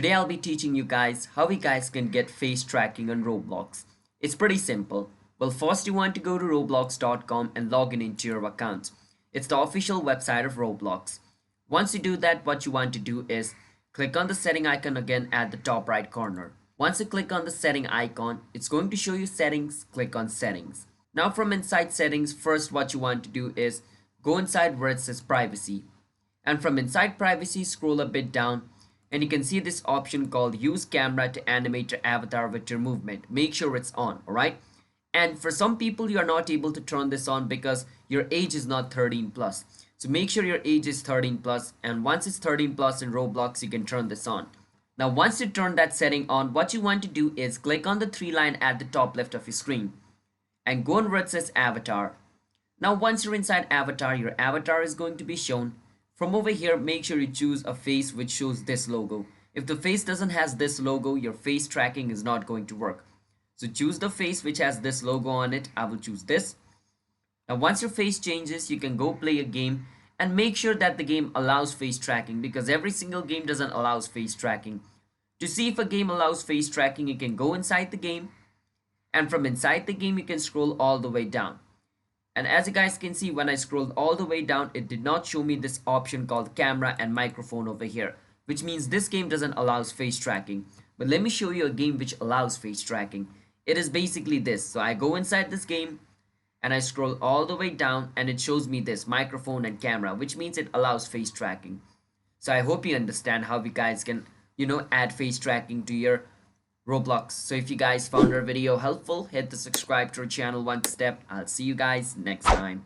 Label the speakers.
Speaker 1: Today I'll be teaching you guys how you guys can get face tracking on Roblox. It's pretty simple. Well, first you want to go to roblox.com and log in into your account. It's the official website of Roblox. Once you do that, what you want to do is click on the setting icon again at the top right corner. Once you click on the setting icon, it's going to show you settings. Click on settings. Now from inside settings, first what you want to do is go inside where it says privacy. And from inside privacy, scroll a bit down and you can see this option called use camera to animate your avatar with your movement. Make sure it's on, alright? And for some people, you are not able to turn this on because your age is not 13 plus. So make sure your age is 13 plus, and once it's 13 plus in Roblox, you can turn this on. Now once you turn that setting on, what you want to do is click on the three line at the top left of your screen and go on where it says avatar. Now once you're inside avatar, your avatar is going to be shown. From over here, make sure you choose a face which shows this logo. If the face doesn't has this logo, your face tracking is not going to work. So choose the face which has this logo on it. I will choose this. Now once your face changes, you can go play a game and make sure that the game allows face tracking, because every single game doesn't allow face tracking. To see if a game allows face tracking, you can go inside the game, and from inside the game you can scroll all the way down. And as you guys can see, when I scrolled all the way down, it did not show me this option called camera and microphone over here, which means this game doesn't allow face tracking. But let me show you a game which allows face tracking. It is basically this. So I go inside this game and I scroll all the way down and it shows me this microphone and camera, which means it allows face tracking. So I hope you understand how you guys can, add face tracking to your Roblox. So if you guys found our video helpful, hit the subscribe to our channel one step. I'll see you guys next time.